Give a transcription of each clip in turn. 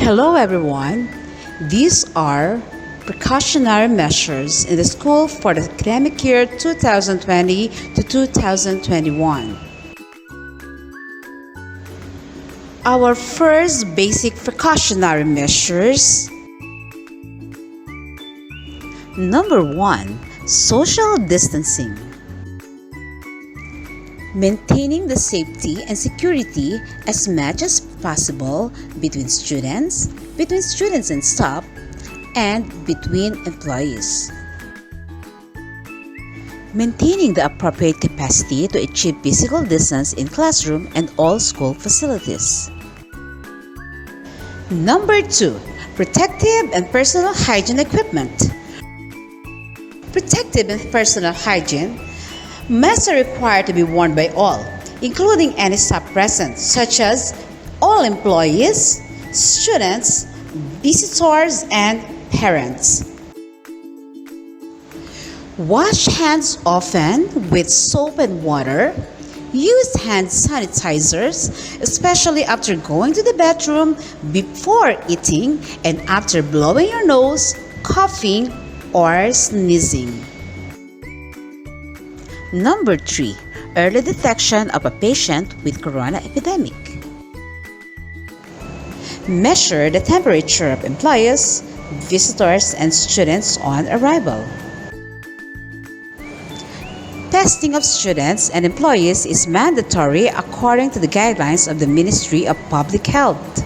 Hello everyone. These are precautionary measures in the school for the academic year 2020 to 2021. Our first basic precautionary measures. Number 1. Social distancing. Maintaining the safety and security as much as possible between students and staff, and between employees. Maintaining the appropriate capacity to achieve physical distance in classroom and all school facilities. Number 2. Protective and personal hygiene equipment. Protective and personal hygiene masks are required to be worn by all, including any staff present, such as all employees, students, visitors, and parents. Wash hands often with soap and water. Use hand sanitizers, especially after going to the bathroom, before eating, and after blowing your nose, coughing, or sneezing. Number 3. Early detection of a patient with corona epidemic. Measure the temperature of employees, visitors, and students on arrival. Testing of students and employees is mandatory according to the guidelines of the Ministry of Public Health.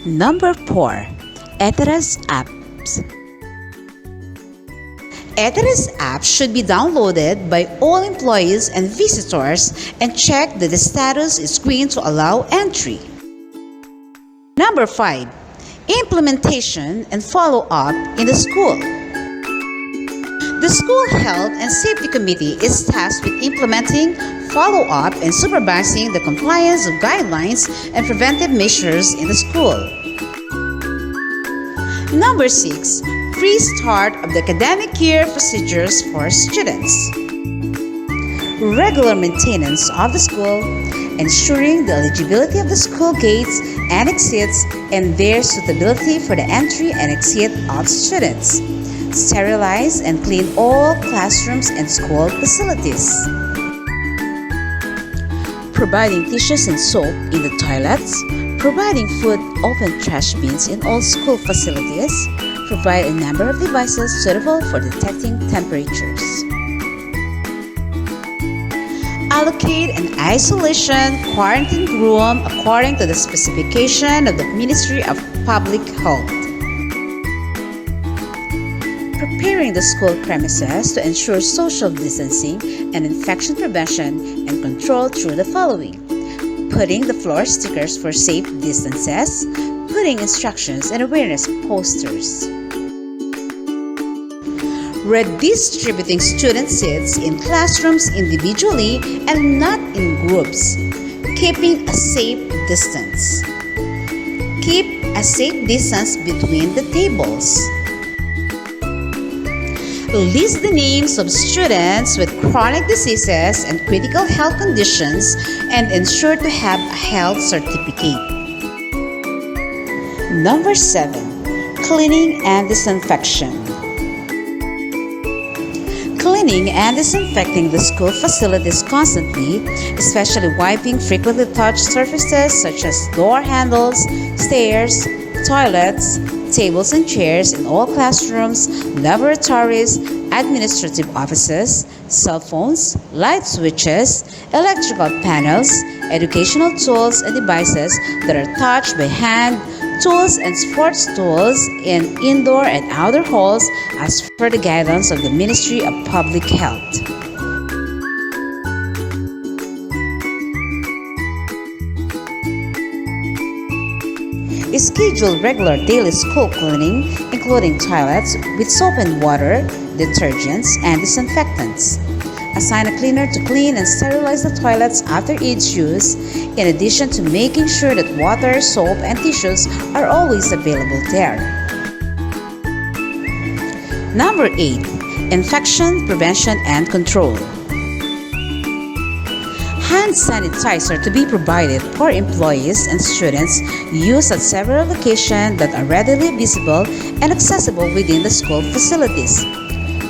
Number 4. ETERAS apps. ETERAS app should be downloaded by all employees and visitors and check that the status is green to allow entry. Number 5. Implementation and follow-up in the school. The School Health and Safety Committee is tasked with implementing, follow-up, and supervising the compliance of guidelines and preventive measures in the school. Number 6. Free start of the academic year procedures for students. Regular maintenance of the school, ensuring the eligibility of the school gates and exits and their suitability for the entry and exit of students. Sterilize and clean all classrooms and school facilities. Providing tissues and soap in the toilets. Providing food open trash bins in all school facilities. Provide a number of devices suitable for detecting temperatures. Allocate an isolation quarantine room according to the specification of the Ministry of Public Health. Preparing the school premises to ensure social distancing and infection prevention and control through the following: putting the floor stickers for safe distances, putting instructions and awareness posters, redistributing student seats in classrooms individually and not in groups, keeping a safe distance. Keep a safe distance between the tables. List the names of students with chronic diseases and critical health conditions and ensure to have a health certificate. Number 7. Cleaning and disinfection. Cleaning and disinfecting the school facilities constantly, especially wiping frequently touched surfaces such as door handles, stairs, toilets, tables and chairs in all classrooms, laboratories, administrative offices, cell phones, light switches, electrical panels, educational tools and devices that are touched by hand, tools and sports tools in indoor and outdoor halls as per the guidelines of the Ministry of Public Health. Schedule regular daily school cleaning, including toilets with soap and water, detergents, and disinfectants. Assign a cleaner to clean and sterilize the toilets after each use, in addition to making sure that water, soap, and tissues are always available there. Number 8. Infection prevention and control. hand sanitizer to be provided for employees and students used at several locations that are readily visible and accessible within the school facilities.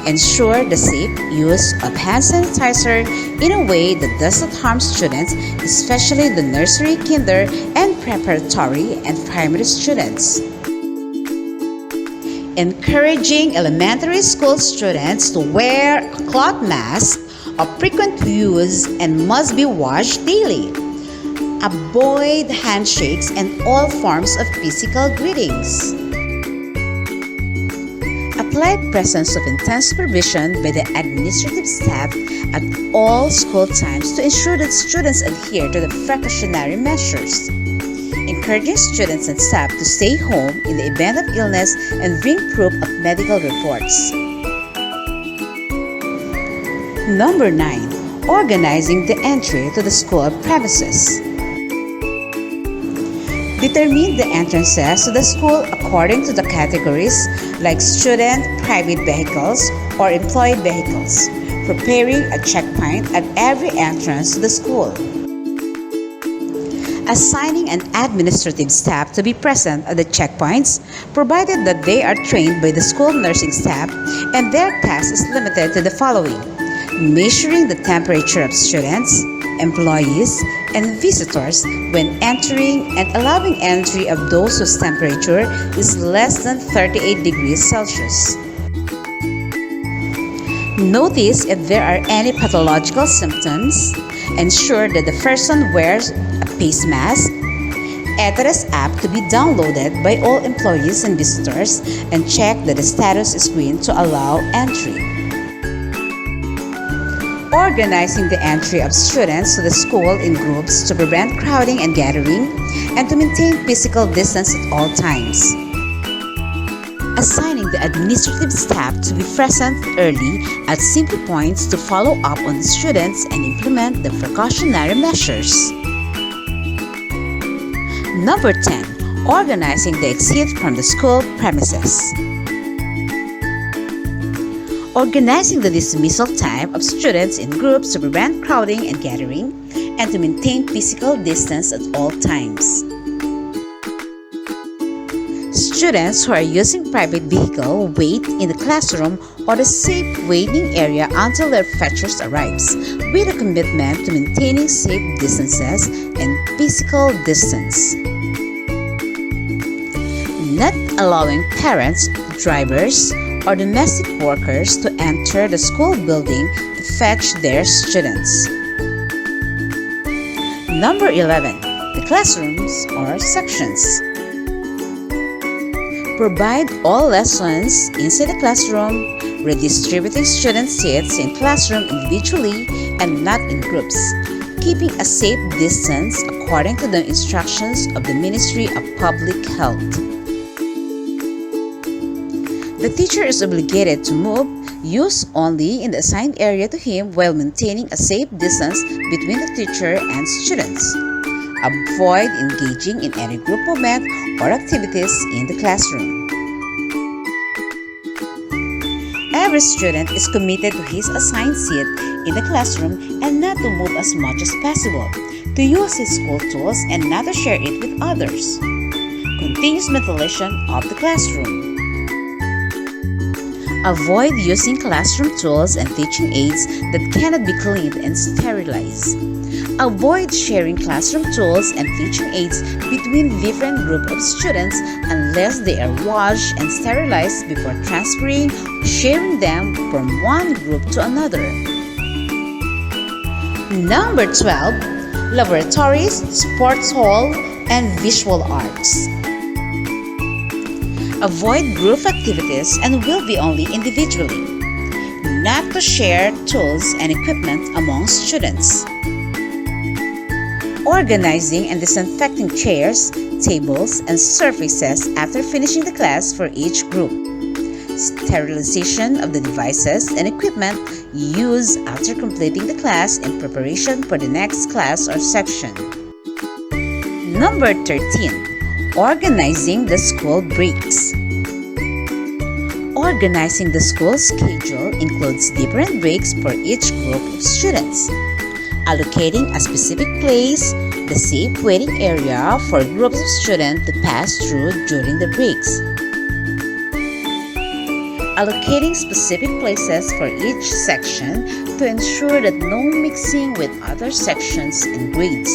Ensure the safe use of hand sanitizer in a way that does not harm students, especially the nursery, kinder, and preparatory and primary students. Encouraging elementary school students to wear a cloth mask of frequent use and must be washed daily. Avoid handshakes and all forms of physical greetings. Apply presence of intense supervision by the administrative staff at all school times to ensure that students adhere to the precautionary measures. Encouraging students and staff to stay home in the event of illness and bring proof of medical reports. Number 9. Organizing the entry to the school premises. Determine the entrances to the school according to the categories like student, private vehicles, or employee vehicles, preparing a checkpoint at every entrance to the school. Assigning an administrative staff to be present at the checkpoints, provided that they are trained by the school nursing staff and their task is limited to the following: measuring the temperature of students, employees, and visitors when entering and allowing entry of those whose temperature is less than 38 degrees Celsius. Notice if there are any pathological symptoms. Ensure that the person wears a face mask. ETRES app to be downloaded by all employees and visitors, and check that the status is green to allow entry. Organizing the entry of students to the school in groups to prevent crowding and gathering, and to maintain physical distance at all times. Assigning the administrative staff to be present early at simple points to follow up on the students and implement the precautionary measures. Number 10. Organizing the exit from the school premises. Organizing the dismissal time of students in groups to prevent crowding and gathering, and to maintain physical distance at all times. Students who are using private vehicle wait in the classroom or the safe waiting area until their fetchers arrives, with a commitment to maintaining safe distances and physical distance. Not allowing parents, drivers, or domestic workers to enter the school building to fetch their students. Number 11. The classrooms or sections. Provide all lessons inside the classroom, redistributing student seats in classroom individually and not in groups, keeping a safe distance according to the instructions of the Ministry of Public Health. The teacher is obligated to move use only in the assigned area to him while maintaining a safe distance between the teacher and students. Avoid engaging in any group movement or activities in the classroom. Every student is committed to his assigned seat in the classroom and not to move as much as possible, to use his school tools and not to share it with others. Continuous ventilation of the classroom. Avoid using classroom tools and teaching aids that cannot be cleaned and sterilized. Avoid sharing classroom tools and teaching aids between different groups of students unless they are washed and sterilized before transferring or sharing them from one group to another. Number 12. Laboratories, sports hall, and visual arts. Avoid group activities and will be only individually. Not to share tools and equipment among students. Organizing and disinfecting chairs, tables, and surfaces after finishing the class for each group. Sterilization of the devices and equipment used after completing the class in preparation for the next class or section. Number 13. Organizing the school breaks. Organizing the school schedule includes different breaks for each group of students. allocating a specific place, the safe waiting area for groups of students to pass through during the breaks. Allocating specific places for each section to ensure that no mixing with other sections and grades.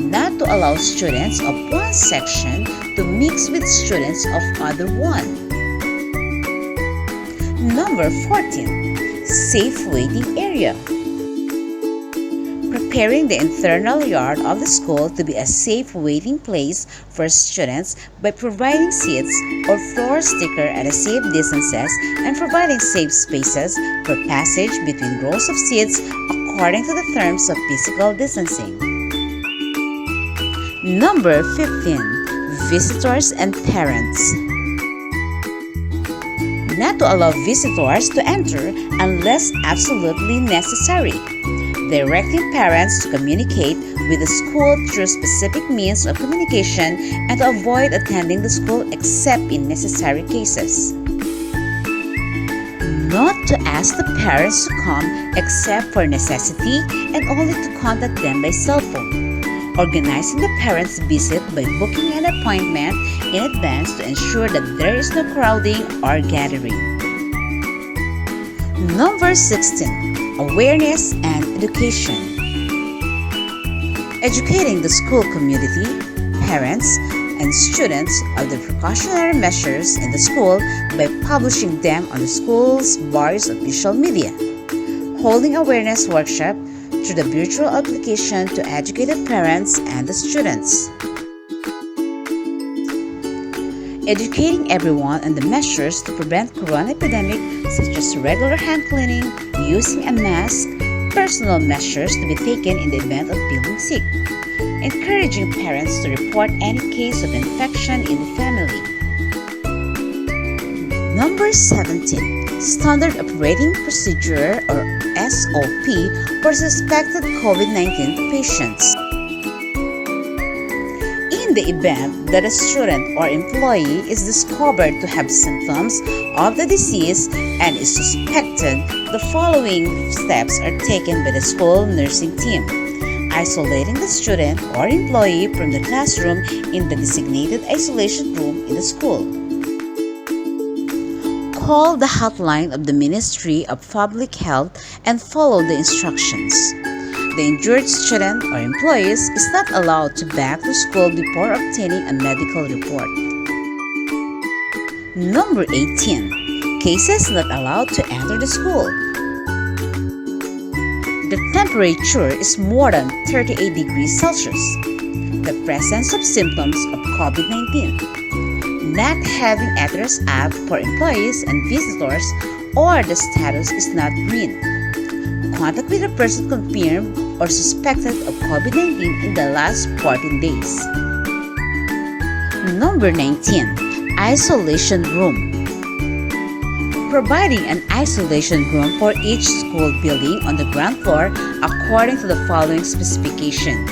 Not to allow students of one section to mix with students of other one. Number 14. Safe waiting area. Preparing the internal yard of the school to be a safe waiting place for students by providing seats or floor sticker at a safe distances and providing safe spaces for passage between rows of seats according to the terms of physical distancing. Number 15. Visitors and parents. Not to allow visitors to enter unless absolutely necessary. Directing parents to communicate with the school through specific means of communication and to avoid attending the school except in necessary cases. Not to ask the parents to come except for necessity and only to contact them by cell phone. Organizing the parents' visit by booking an appointment in advance to ensure that there is no crowding or gathering. Number 16. Awareness and education. Educating the school community, parents, and students of the precautionary measures in the school by publishing them on the school's various official media. Holding awareness workshop through the virtual application to educate the parents and the students. Educating everyone on the measures to prevent corona epidemic such as regular hand cleaning, using a mask, personal measures to be taken in the event of feeling sick. Encouraging parents to report any case of infection in the family. Number 17. Standard Operating Procedure or SOP for suspected COVID-19 patients. In the event that a student or employee is discovered to have symptoms of the disease and is suspected, the following steps are taken by the school nursing team. Isolating the student or employee from the classroom in the designated isolation room in the school. Call the hotline of the Ministry of Public Health and follow the instructions. The injured student or employees is not allowed to back to school before obtaining a medical report. Number 18. Cases not allowed to enter the school. The temperature is more than 38 degrees Celsius. The presence of symptoms of COVID-19. Not having address app for employees and visitors or the status is not green. Contact with a person confirmed or suspected of COVID-19 in the last 14 days. Number 19. Isolation room. Providing an isolation room for each school building on the ground floor according to the following specification.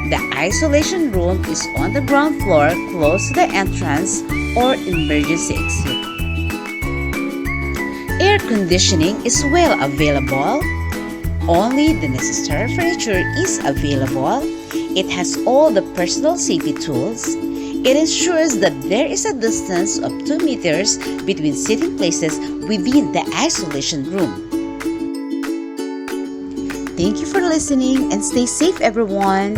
The isolation room is on the ground floor close to the entrance or emergency exit. Air conditioning is well available. Only the necessary furniture is available. It has all the personal safety tools. It ensures that there is a distance of 2 meters between sitting places within the isolation room. Thank you for listening and stay safe, everyone.